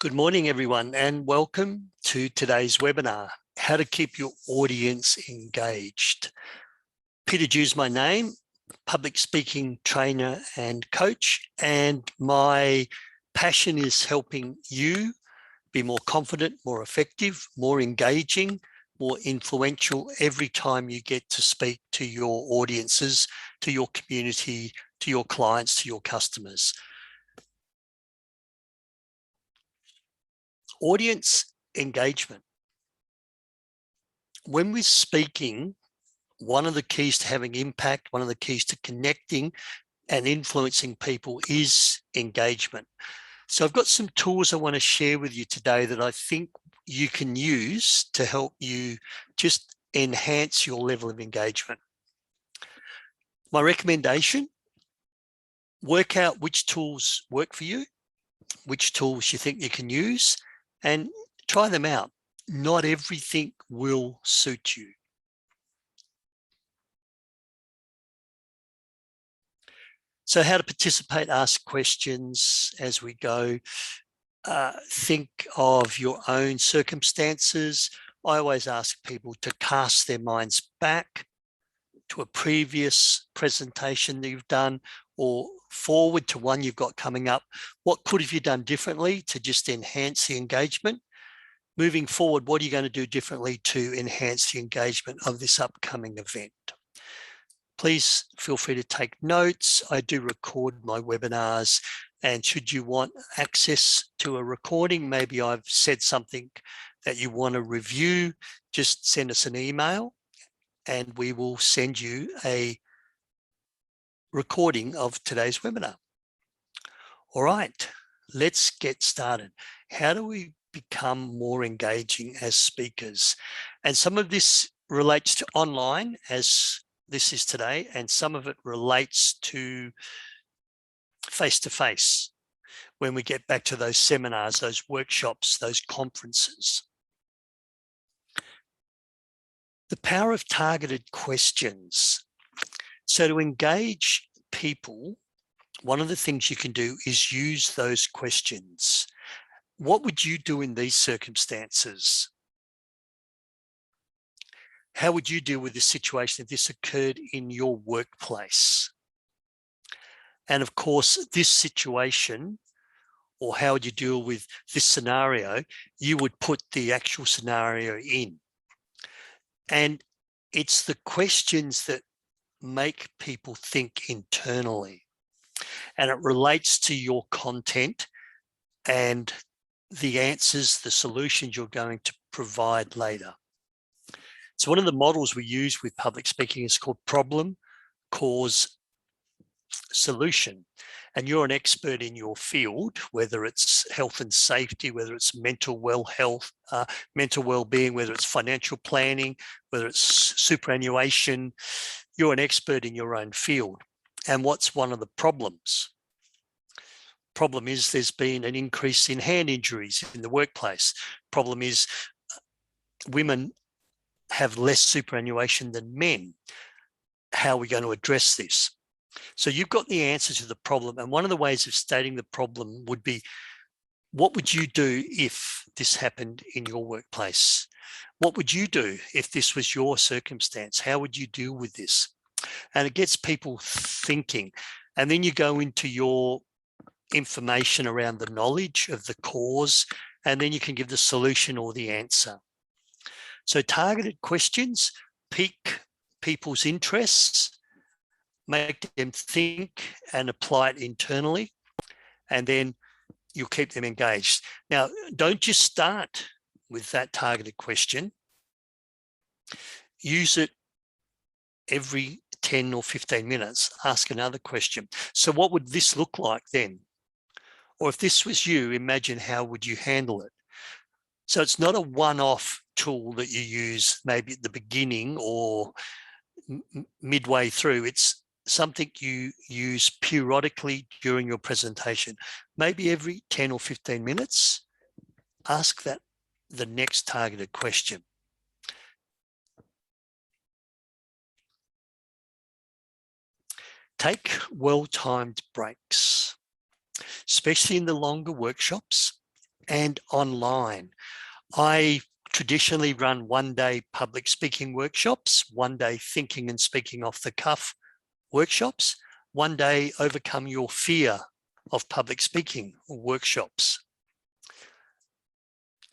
Good morning, everyone, and welcome to today's webinar, How to Keep Your Audience Engaged. Peter Dew's my name, public speaking trainer and coach, and my passion is helping you be more confident, more effective, more engaging, more influential every time you get to speak to your audiences, to your community, to your clients, to your customers. Audience engagement. When we're speaking, one of the keys to having impact, one of the keys to connecting and influencing people is engagement. So I've got some tools I want to share with you today that I think you can use to help you just enhance your level of engagement. My recommendation, work out which tools work for you, which tools you think you can use, and try them out. Not everything will suit you. So how to participate, ask questions as we go. Think of your own circumstances. I always ask people to cast their minds back to a previous presentation that you've done or forward to one you've got coming up. What could have you done differently to just enhance the engagement? Moving forward, what are you going to do differently to enhance the engagement of this upcoming event? Please feel free to take notes. I do record my webinars, and should you want access to a recording, maybe I've said something that you want to review, just send us an email and we will send you a recording of today's webinar. All right, let's get started. How do we become more engaging as speakers? And some of this relates to online, as this is today, and some of it relates to face-to-face when we get back to those seminars, those workshops, those conferences. The power of targeted questions. So to engage people, one of the things you can do is use those questions. What would you do in these circumstances? How would you deal with this situation if this occurred in your workplace? And of course, this situation, or how would you deal with this scenario, you would put the actual scenario in. And it's the questions that make people think internally. And it relates to your content and the answers, the solutions you're going to provide later. So one of the models we use with public speaking is called problem, cause, solution. And you're an expert in your field, whether it's health and safety, whether it's mental well-being, whether it's financial planning, whether it's superannuation. You're an expert in your own field. And what's one of the problems? Problem is there's been an increase in hand injuries in the workplace. Problem is women have less superannuation than men. How are we going to address this? So you've got the answer to the problem. And one of the ways of stating the problem would be, what would you do if this happened in your workplace? What would you do if this was your circumstance? How would you deal with this? And it gets people thinking. And then you go into your information around the knowledge of the cause, and then you can give the solution or the answer. So targeted questions pique people's interests, make them think and apply it internally, and then you'll keep them engaged. Now, don't just start with that targeted question. Use it every 10 or 15 minutes. Ask another question. So what would this look like then? Or if this was you, imagine how would you handle it? So it's not a one-off tool that you use maybe at the beginning or midway through. It's something you use periodically during your presentation. Maybe every 10 or 15 minutes, ask that the next targeted question. Take well-timed breaks, especially in the longer workshops. and online. I traditionally run one-day public speaking workshops, one-day thinking and speaking off the cuff workshops, one day overcome your fear of public speaking workshops.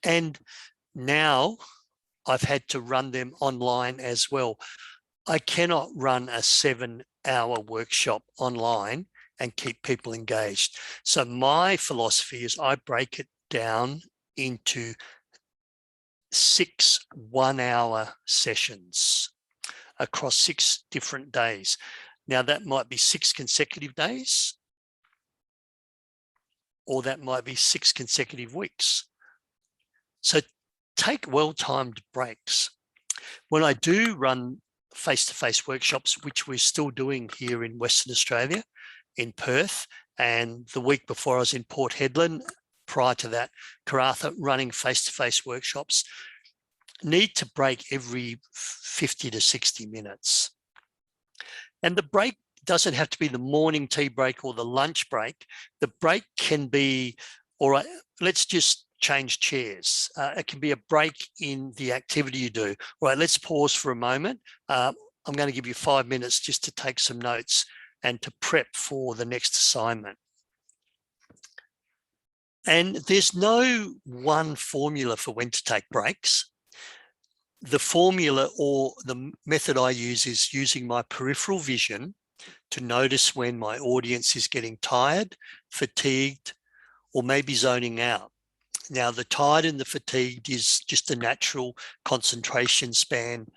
And now I've had to run them online as well. I cannot run a 7-hour workshop online and keep people engaged. So my philosophy is I break it down into 6 one-hour sessions across 6 different days. Now that might be 6 consecutive days, or that might be 6 consecutive weeks. So take well-timed breaks. When I do run face-to-face workshops, which we're still doing here in Western Australia, in Perth, and the week before I was in Port Hedland, prior to that, Karratha, running face-to-face workshops, need to break every 50 to 60 minutes. And the break doesn't have to be the morning tea break or the lunch break. The break can be, all right, let's just change chairs. It can be a break in the activity you do. All right, let's pause for a moment. I'm going to give you 5 minutes just to take some notes and to prep for the next assignment. And there's no one formula for when to take breaks. The formula or the method I use is using my peripheral vision to notice when my audience is getting tired, fatigued, or maybe zoning out. Now, the tired and the fatigued is just a natural concentration span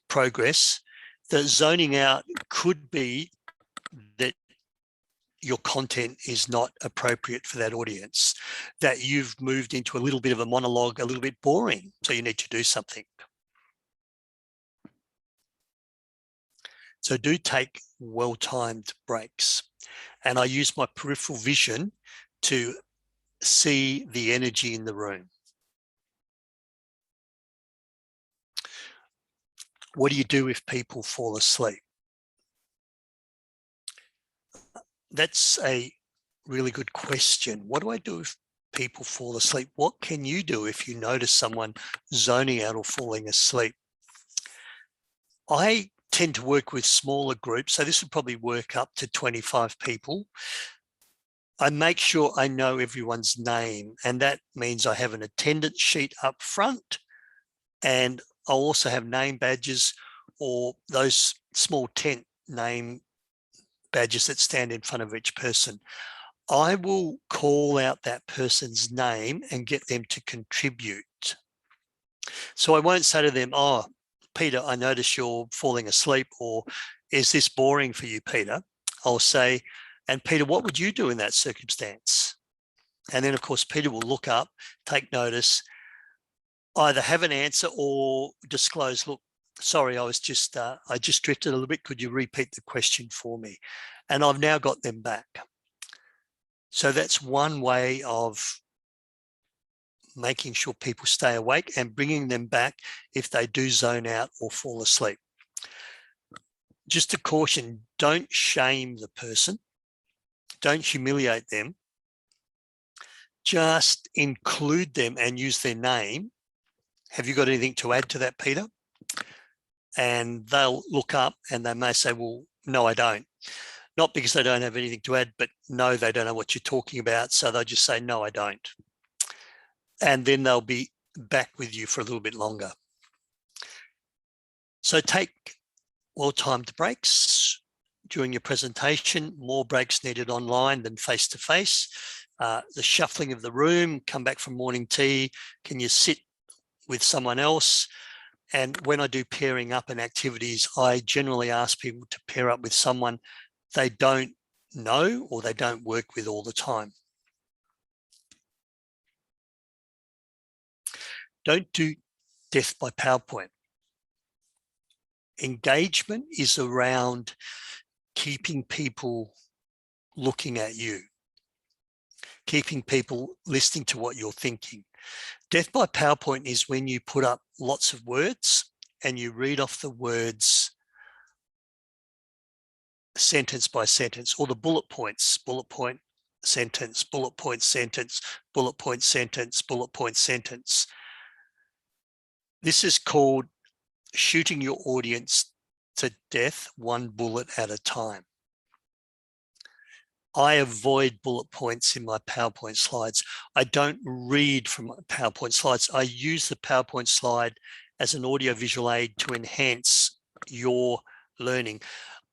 progress. The zoning out could be that your content is not appropriate for that audience, that you've moved into a little bit of a monologue, a little bit boring, so you need to do something. So do take well-timed breaks. And I use my peripheral vision to see the energy in the room. What do you do if people fall asleep? That's a really good question. What do I do if people fall asleep? What can you do if you notice someone zoning out or falling asleep? I tend to work with smaller groups, so this would probably work up to 25 people. I make sure I know everyone's name, and that means I have an attendance sheet up front, and I'll also have name badges or those small tent name badges that stand in front of each person. I will call out that person's name and get them to contribute. So I won't say to them, oh, Peter, I notice you're falling asleep, or is this boring for you, Peter? I'll say, and Peter, what would you do in that circumstance? And then, of course, Peter will look up, take notice, either have an answer or disclose, look, sorry, I just drifted a little bit. Could you repeat the question for me? And I've now got them back. So that's one way of making sure people stay awake and bringing them back if they do zone out or fall asleep. Just a caution, don't shame the person. Don't humiliate them. Just include them and use their name. Have you got anything to add to that, Peter? And they'll look up and they may say, well, no, I don't. Not because they don't have anything to add, but no, they don't know what you're talking about. So they'll just say, no, I don't. And then they'll be back with you for a little bit longer. So take well-timed breaks during your presentation. More breaks needed online than face-to-face. The shuffling of the room, come back from morning tea. Can you sit with someone else? And when I do pairing up in activities, I generally ask people to pair up with someone they don't know or they don't work with all the time. Don't do death by PowerPoint. Engagement is around keeping people looking at you, keeping people listening to what you're thinking. Death by PowerPoint is when you put up lots of words and you read off the words sentence by sentence, or the bullet points, bullet point, sentence, bullet point sentence, bullet point sentence, bullet point sentence. This is called shooting your audience to death one bullet at a time. I avoid bullet points in my PowerPoint slides. I don't read from PowerPoint slides. I use the PowerPoint slide as an audiovisual aid to enhance your learning.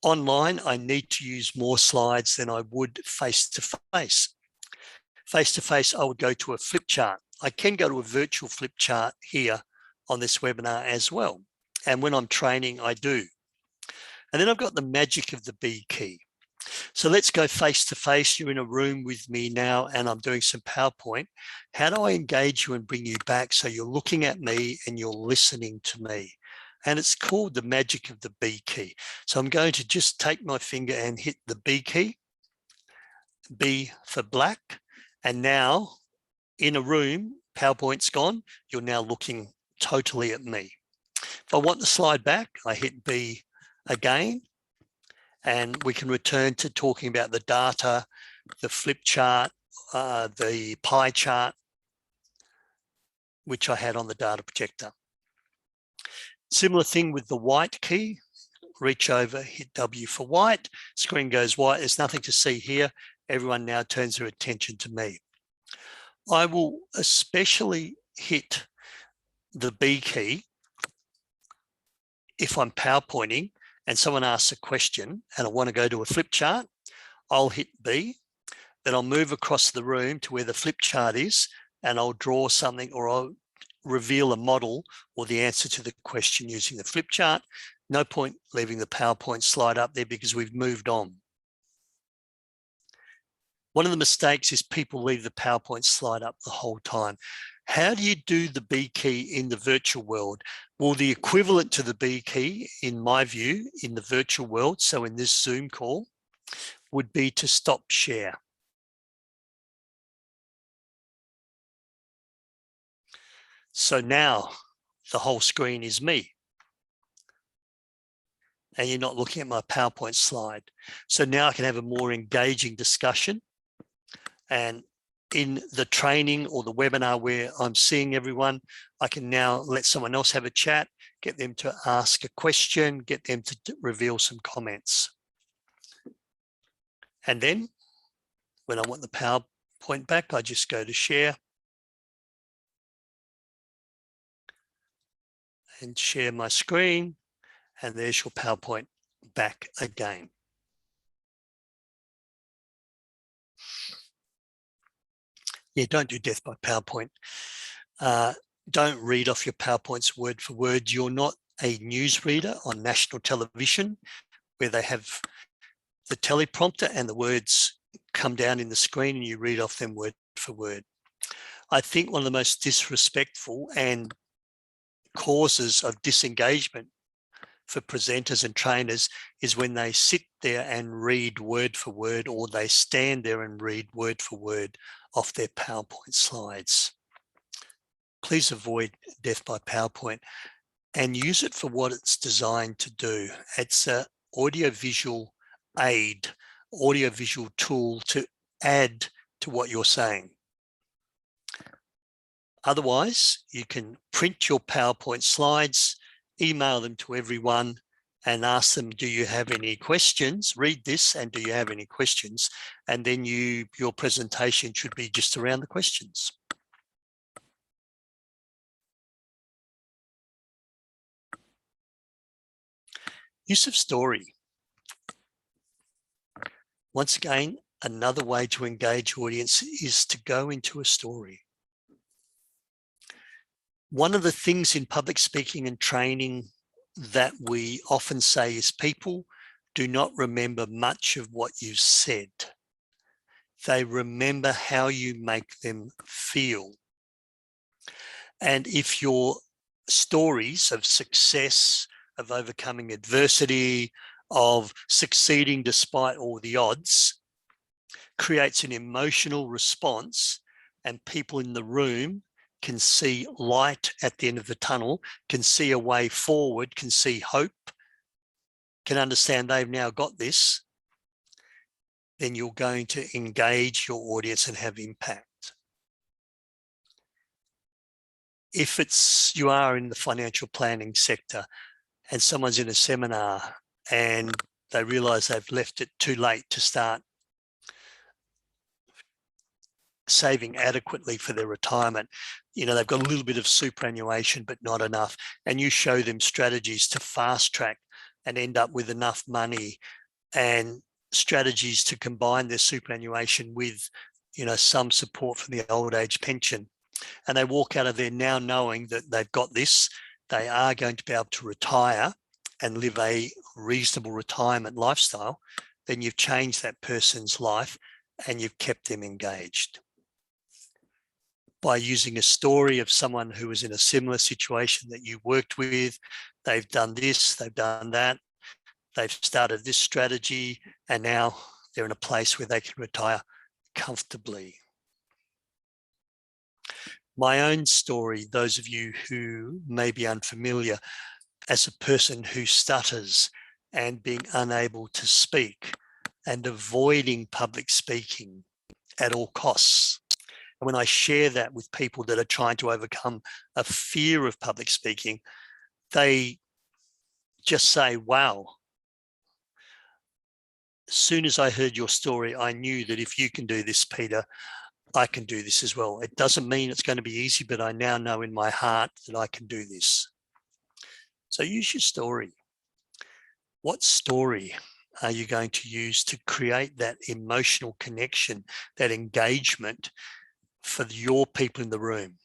Online, I need to use more slides than I would face-to-face. Face-to-face, I would go to a flip chart. I can go to a virtual flip chart here on this webinar as well. And when I'm training, I do. And then I've got the magic of the B key. So let's go face-to-face. You're in a room with me now and I'm doing some PowerPoint. How do I engage you and bring you back so you're looking at me and you're listening to me? And it's called the magic of the B key. So I'm going to just take my finger and hit the B key, B for black. And now in a room, PowerPoint's gone. You're now looking totally at me. If I want the slide back, I hit B again. And we can return to talking about the data, the flip chart, the pie chart, which I had on the data projector. Similar thing with the white key. Reach over, hit W for white. Screen goes white. There's nothing to see here. Everyone now turns their attention to me. I will especially hit the B key if I'm PowerPointing and someone asks a question and I want to go to a flip chart. I'll hit B, then I'll move across the room to where the flip chart is and I'll draw something or I'll reveal a model or the answer to the question using the flip chart. No point leaving the PowerPoint slide up there because we've moved on. One of the mistakes is people leave the PowerPoint slide up the whole time. How do you do the B key in the virtual world? Well, the equivalent to the B key, in my view, in the virtual world, so in this Zoom call, would be to stop share. So now the whole screen is me. And you're not looking at my PowerPoint slide. So now I can have a more engaging discussion. And in the training or the webinar where I'm seeing everyone, I can now let someone else have a chat, get them to ask a question, get them to reveal some comments. And then when I want the PowerPoint back, I just go to share and share my screen. And there's your PowerPoint back again. Yeah, don't do death by PowerPoint. Don't read off your PowerPoints word for word. You're not a newsreader on national television where they have the teleprompter and the words come down in the screen and you read off them word for word. I think one of the most disrespectful and causes of disengagement for presenters and trainers is when they sit there and read word for word, or they stand there and read word for word off their PowerPoint slides. Please avoid death by PowerPoint and use it for what it's designed to do. It's an audiovisual aid, audiovisual tool to add to what you're saying. Otherwise, you can print your PowerPoint slides, email them to everyone and ask them, do you have any questions? Read this and do you have any questions? And then your presentation should be just around the questions. Use of story. Once again, another way to engage audience is to go into a story. One of the things in public speaking and training that we often say is people do not remember much of what you said. They remember how you make them feel. And if your stories of success, of overcoming adversity, of succeeding despite all the odds, creates an emotional response and people in the room can see light at the end of the tunnel, can see a way forward, can see hope, can understand they've now got this, then you're going to engage your audience and have impact. If you are in the financial planning sector and someone's in a seminar and they realize they've left it too late to start saving adequately for their retirement, they've got a little bit of superannuation, but not enough. And you show them strategies to fast track and end up with enough money, and strategies to combine their superannuation with, some support from the old age pension. And they walk out of there now knowing that they've got this, they are going to be able to retire and live a reasonable retirement lifestyle, then you've changed that person's life and you've kept them engaged. By using a story of someone who was in a similar situation that you worked with, they've done this, they've done that, they've started this strategy, and now they're in a place where they can retire comfortably. My own story, those of you who may be unfamiliar, as a person who stutters and being unable to speak and avoiding public speaking at all costs. And when I share that with people that are trying to overcome a fear of public speaking, they just say, wow. As soon as I heard your story, I knew that if you can do this, Peter, I can do this as well. It doesn't mean it's going to be easy, but I now know in my heart that I can do this. So use your story. What story are you going to use to create that emotional connection, that engagement for your people in the room?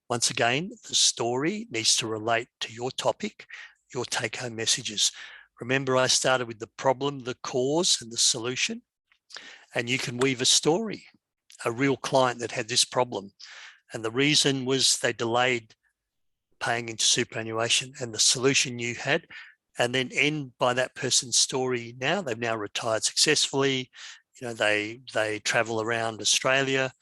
Once again, the story needs to relate to your topic, your take-home messages. Remember, I started with the problem, the cause, and the solution. And you can weave a story, a real client that had this problem. And the reason was they delayed paying into superannuation, and the solution you had, and then end by that person's story. Now they've now retired successfully. They travel around Australia.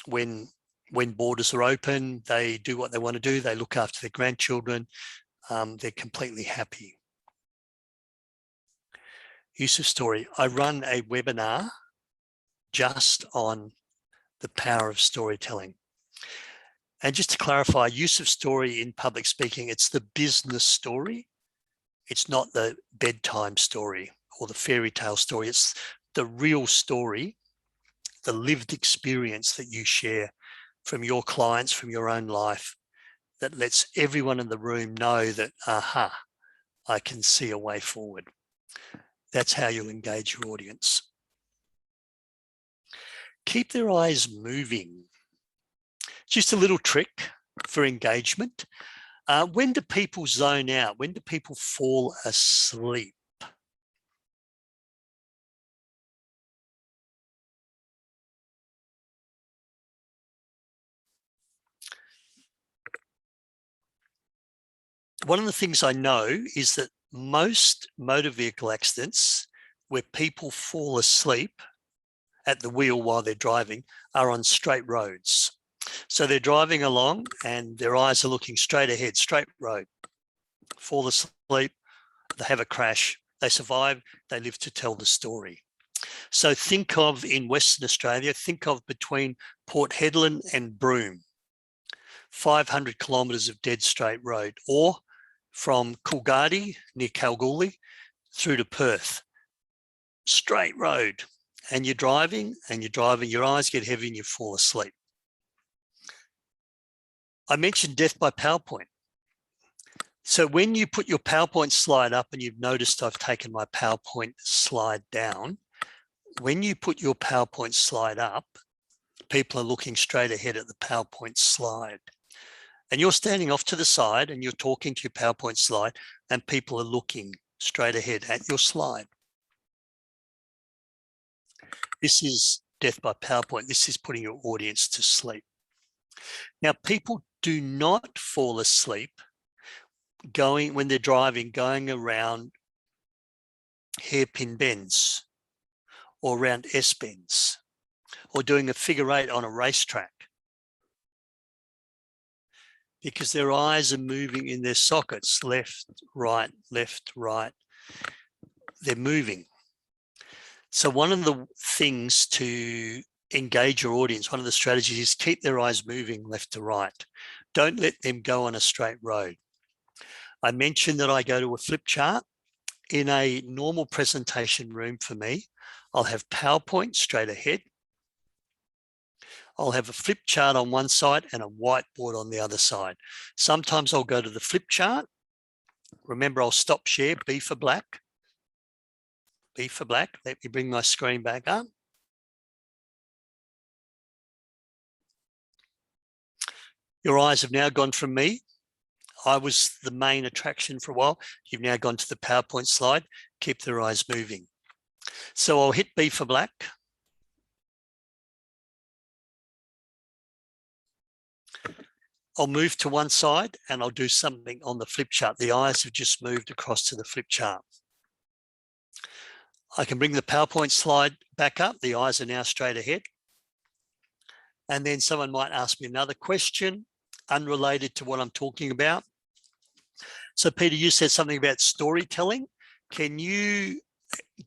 When borders are open, they do what they want to do. They look after their grandchildren. They're completely happy. Use of story. I run a webinar just on the power of storytelling. And just to clarify, use of story in public speaking, it's the business story. It's not the bedtime story or the fairy tale story. It's the real story, the lived experience that you share from your clients, from your own life, that lets everyone in the room know that, aha, I can see a way forward. That's how you'll engage your audience. Keep their eyes moving. Just a little trick for engagement. When do people zone out? When do people fall asleep? One of the things I know is that most motor vehicle accidents where people fall asleep at the wheel while they're driving are on straight roads. So they're driving along and their eyes are looking straight ahead, straight road, fall asleep, they have a crash, they survive, they live to tell the story. So think of, in Western Australia, think of between Port Hedland and Broome, 500 kilometres of dead straight road, or from Coolgardie near Kalgoorlie through to Perth, straight road. And you're driving and you're driving, your eyes get heavy and you fall asleep. I mentioned death by PowerPoint. So when you put your PowerPoint slide up, and you've noticed I've taken my PowerPoint slide down, when you put your PowerPoint slide up, people are looking straight ahead at the PowerPoint slide. And you're standing off to the side and you're talking to your PowerPoint slide, and people are looking straight ahead at your slide. This is death by PowerPoint. This is putting your audience to sleep. Now, people do not fall asleep when they're driving, going around hairpin bends or around S-bends or doing a figure eight on a racetrack, because their eyes are moving in their sockets, left, right, left, right. They're moving. So one of the things to engage your audience, one of the strategies is keep their eyes moving left to right. Don't let them go on a straight road. I mentioned that I go to a flip chart. In a normal presentation room for me, I'll have PowerPoint straight ahead. I'll have a flip chart on one side and a whiteboard on the other side. Sometimes I'll go to the flip chart. Remember, I'll stop share, B for black. B for black. Let me bring my screen back up. Your eyes have now gone from me. I was the main attraction for a while. You've now gone to the PowerPoint slide. Keep their eyes moving. So I'll hit B for black. I'll move to one side and I'll do something on the flip chart. The eyes have just moved across to the flip chart. I can bring the PowerPoint slide back up. The eyes are now straight ahead. And then someone might ask me another question unrelated to what I'm talking about. So Peter, you said something about storytelling. Can you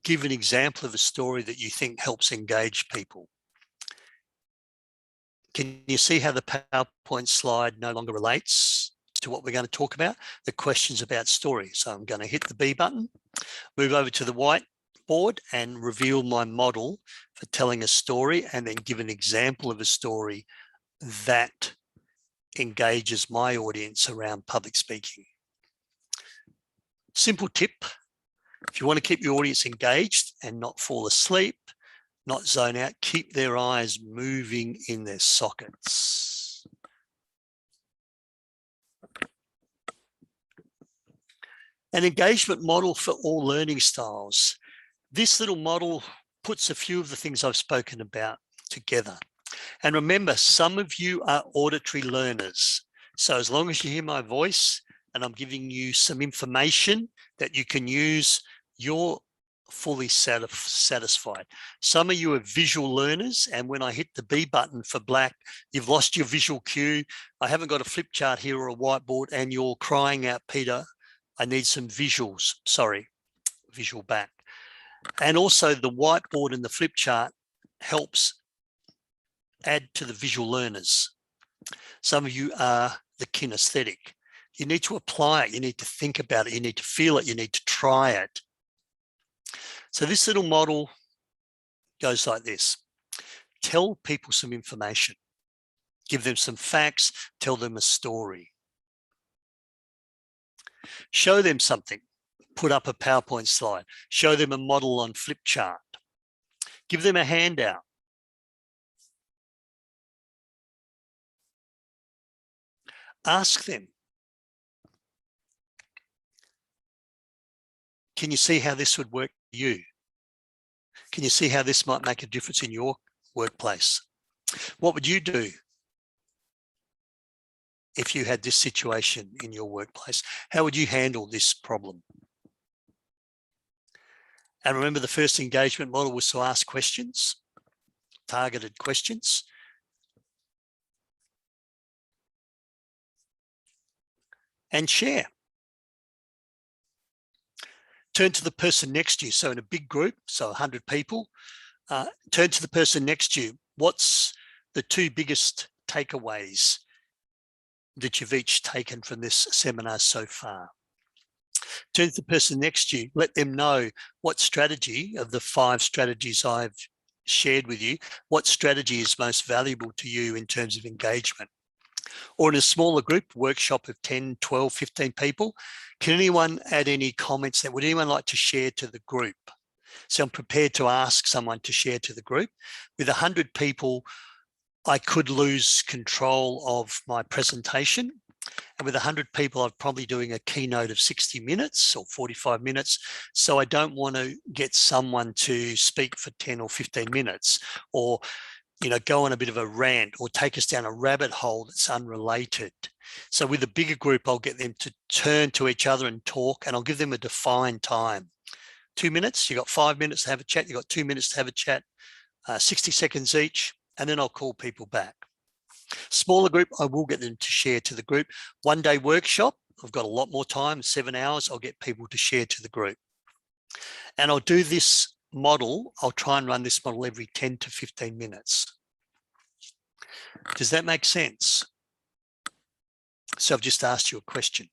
give an example of a story that you think helps engage people? Can you see how the PowerPoint slide no longer relates to what we're going to talk about? The question's about story. So I'm going to hit the B button, move over to the whiteboard and reveal my model for telling a story, and then give an example of a story that engages my audience around public speaking. Simple tip, if you want to keep your audience engaged and not fall asleep, not zone out, keep their eyes moving in their sockets. An engagement model for all learning styles. This little model puts a few of the things I've spoken about together. And remember, some of you are auditory learners. So as long as you hear my voice and I'm giving you some information that you can use, you're fully satisfied. Some of you are visual learners, and when I hit the B button for black, you've lost your visual cue. I haven't got a flip chart here or a whiteboard, and you're crying out, Peter, I need some visuals. Sorry, visual back. And also the whiteboard and the flip chart helps add to the visual learners. Some of you are the kinesthetic. You need to apply it. You need to think about it. You need to feel it. You need to try it. So this little model goes like this. Tell people some information. Give them some facts. Tell them a story. Show them something. Put up a PowerPoint slide. Show them a model on flip chart. Give them a handout. Ask them, can you see how this would work for you? Can you see how this might make a difference in your workplace? What would you do if you had this situation in your workplace? How would you handle this problem? And remember, the first engagement model was to ask questions, targeted questions. And share. Turn to the person next to you. So in a big group, so 100 people, turn to the person next to you. What's the two biggest takeaways that you've each taken from this seminar so far? Turn to the person next to you. Let them know what strategy of the 5 strategies I've shared with you, what strategy is most valuable to you in terms of engagement. Or in a smaller group, workshop of 10, 12, 15 people, can anyone add any comments that would anyone like to share to the group? So I'm prepared to ask someone to share to the group. With 100 people, I could lose control of my presentation. And with 100 people, I'm probably doing a keynote of 60 minutes or 45 minutes. So I don't want to get someone to speak for 10 or 15 minutes or go on a bit of a rant or take us down a rabbit hole that's unrelated. So with a bigger group, I'll get them to turn to each other and talk, and I'll give them a defined time. 2 minutes, you've got 5 minutes to have a chat, you've got 2 minutes to have a chat, 60 seconds each, and then I'll call people back. Smaller group, I will get them to share to the group. 1 day workshop, I've got a lot more time, 7 hours, I'll get people to share to the group. And I'll do this model, I'll try and run this model every 10 to 15 minutes. Does that make sense? So I've just asked you a question.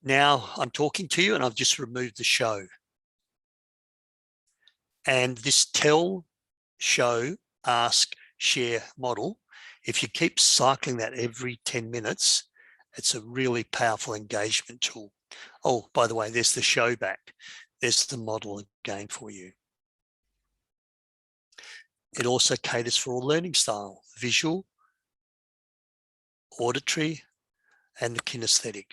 Now I'm talking to you and I've just removed the show. And this tell, show, ask, share model, if you keep cycling that every 10 minutes, it's a really powerful engagement tool. Oh, by the way, there's the show back. There's the model again for you. It also caters for all learning style, visual, auditory, and the kinesthetic.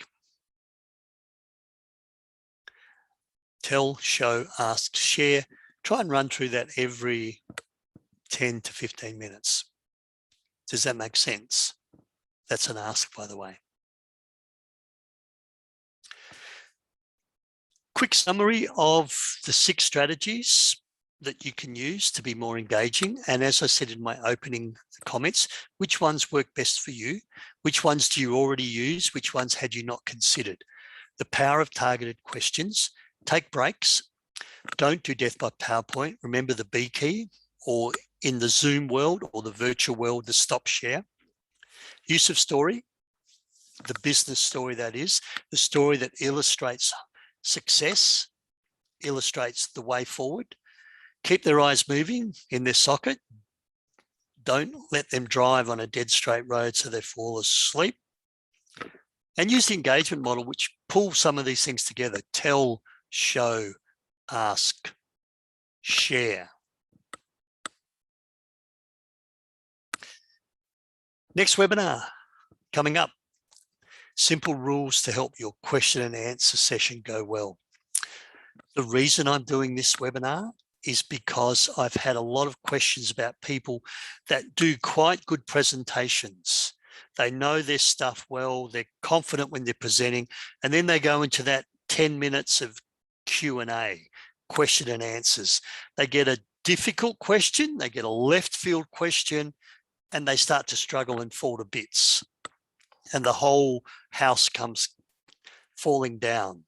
Tell, show, ask, share. Try and run through that every 10 to 15 minutes. Does that make sense? That's an ask, by the way. Quick summary of the 6 strategies that you can use to be more engaging. And as I said in my opening comments, which ones work best for you? Which ones do you already use? Which ones had you not considered? The power of targeted questions. Take breaks. Don't do death by PowerPoint. Remember the B key, or in the Zoom world or the virtual world, the stop share. Use of story, the business story that is, the story that illustrates success, illustrates the way forward. Keep their eyes moving in their socket. Don't let them drive on a dead straight road so they fall asleep. And use the engagement model, which pulls some of these things together. Tell, show, ask, share. Next webinar coming up. Simple rules to help your question and answer session go well. The reason I'm doing this webinar is because I've had a lot of questions about people that do quite good presentations. They know their stuff well, they're confident when they're presenting, and then they go into that 10 minutes of Q&A, question and answers. They get a difficult question, they get a left field question, and they start to struggle and fall to bits. And the whole house comes falling down.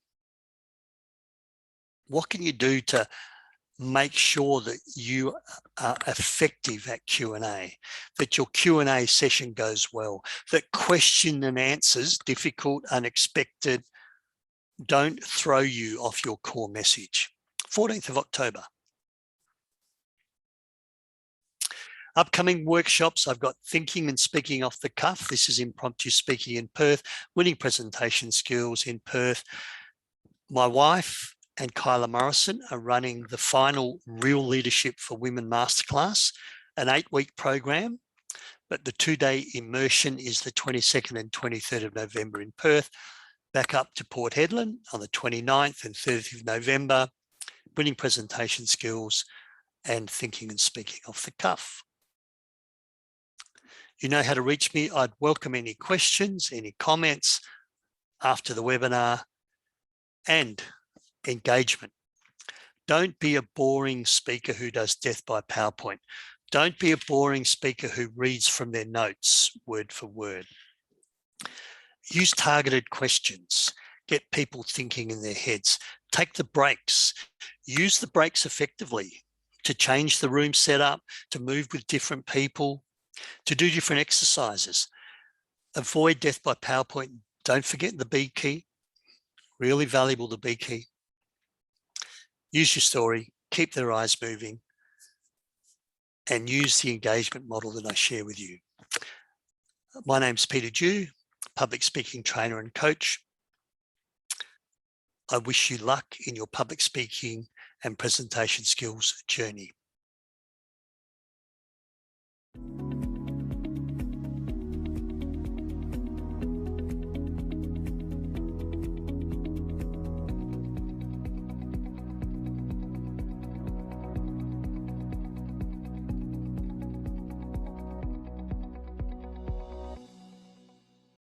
What can you do to make sure that you are effective at Q&A, that your Q&A session goes well, that question and answers, difficult, unexpected, don't throw you off your core message? 14th of October. Upcoming workshops, I've got thinking and speaking off the cuff. This is impromptu speaking in Perth, winning presentation skills in Perth. My wife and Kyla Morrison are running the final Real Leadership for Women Masterclass, an 8-week program, but the 2-day immersion is the 22nd and 23rd of November in Perth, back up to Port Hedland on the 29th and 30th of November, winning presentation skills and thinking and speaking off the cuff. You know how to reach me. I'd welcome any questions, any comments after the webinar, and engagement. Don't be a boring speaker who does death by PowerPoint. Don't be a boring speaker who reads from their notes word for word. Use targeted questions. Get people thinking in their heads. Take the breaks. Use the breaks effectively to change the room setup, to move with different people, to do different exercises. Avoid death by PowerPoint. Don't forget the B key. Really valuable, the B key. Use your story, keep their eyes moving, and use the engagement model that I share with you. My name's Peter Dew, public speaking trainer and coach. I wish you luck in your public speaking and presentation skills journey.